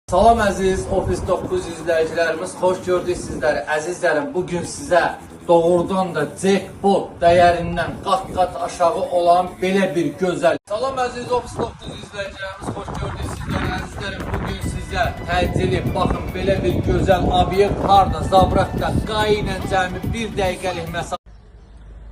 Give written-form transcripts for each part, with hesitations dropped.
Salam əziz Office 9 izləyicilərimiz, xoş gördük sizləri. Əzizlərim, bugün sizə doğrudan da jackpot dəyərindən qat-qat aşağı olan belə bir gözəl. Salam əziz Office 9 izləyicilərimiz, xoş gördük sizləri. Əzizlərim, bugün sizə təcili, baxın, belə bir gözəl obyekt harda, Zabratda, Qayi ilə cəmi 1 dəqiqəlik məsafə.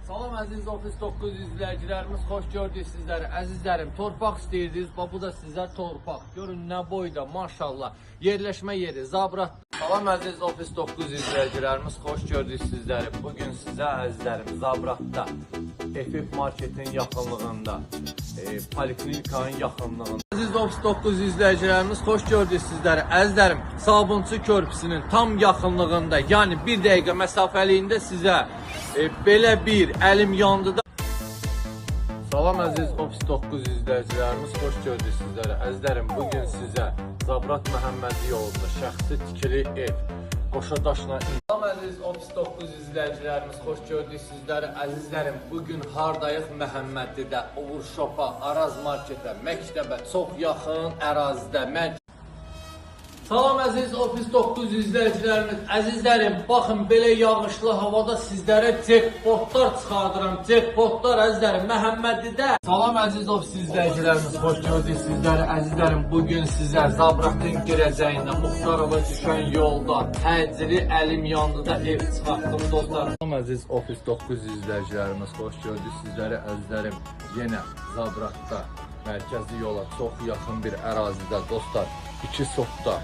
Salam əziz Office 9 izləyicilərimiz, xoş gördük sizləri. Əzizlərim, torpaq istəyirdiniz, bu da sizə torpaq. Görün nə boyda, maşallah. Yerləşmə yeri, Zabrat. Salam əziz Office 9 izləyicilərimiz, xoş gördük sizləri. Bugün sizə əzizlərim, Zabratda, FF Marketin yaxınlığında, Poliklinikanın yaxınlığında. Əziz Office 9 izləyicilərimiz, xoş gördük sizləri. Əzizlərim, Sabunçu körpüsünün tam yaxınlığında, yəni 1 dəqiqə məsafəliyində sizə belə bir əlim yandıda. Salam əziz Office 9 izləyicilərimiz, xoş gördük sizləri. Əzizlərim, bugün sizə Zabrat Məhəmmədi yolunda şəxsi tikili ev, Qoşadaşla. Salam əziz Office 9 izləyicilərimiz, xoş gördük sizləri. Əzizlərim, bugün hardayıq? Məhəmmədidə, Uğur Şopa, Araz Marketə, məktəbə çox yaxın ərazidə. Salam əziz Office 9 izləyicilərimiz, əzizlərim, baxın, belə yağışlı havada sizlərə jackpotlar çıxardıram, jackpotlar əzizlərim, Məhəmmədidə. Salam əziz Office izləyicilərimiz, xoş gördük sizləri, əzizlərim, bugün sizə Zabratın girəcəyində, Muxtarova düşən yolda, təcili əlim yandıda ev çıxartdım dostlar. Salam əziz Office 9 izləyicilərimiz, xoş gördük sizləri, əzizlərim, yenə Zabratda, mərkəzi yola çox yaxın bir ərazidə dostlar. 2 sotda.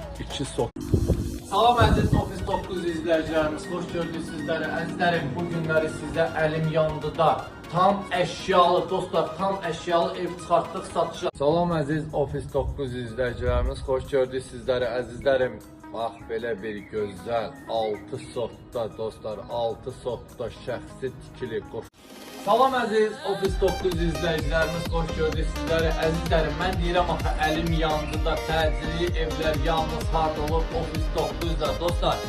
Salam əziz Office 9 izləyicilərimiz, xoş gördük sizləri. Əzizlərim, bu günləri sizə əlim yandıda tam əşyalı dostlar, tam əşyalı ev çıxartdıq satışa. Salam əziz Office 9 izləyicilərimiz, xoş gördük sizləri. Əzizlərim, bax belə bir gözəl 6 sotda dostlar, 6 sotda şəxsi tikili qoş. Salam əziz Office 9 izləyicilərimiz, xoş gördük sizləri. Əzizlərim, mən deyirəm axı əlim yandıda təcili evlər yalnız harda olur? Office 9'da dostlar.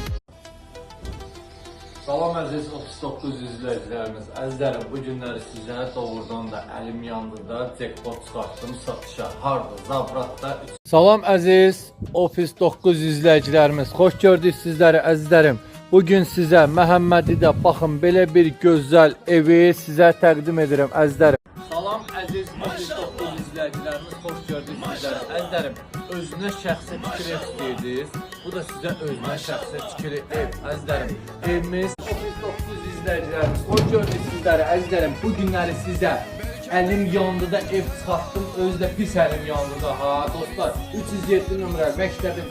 Salam əziz Office 9 izləyicilərimiz, əzizlərim, bu günləri sizə doğrudan da əlim yandıda jackpot çıxartdım satışa. Harda? Zabratda. Salam əziz Office 9 izləyicilərimiz, xoş gördük sizləri əzizlərim. Bugün sizə Məhəmmədidə baxın belə bir gözəl evi sizə təqdim edirəm əzizlərim. Salam əziz Office 9 izləyicilərimiz, xoş gördük sizləri. Əzizlərim, özünə şəxsi tikili istəyirdiniz. Bu da sizə özünə şəxsi tikili ev əzizlərim. Evimiz Office 9 izləyicilərimiz, xoş gördük sizləri əzizlərim. Bu günləri sizə əlim yandıda ev çıxartdım. Özü də pis əlim yandıda ha dostlar. 307 nömrə məktəbin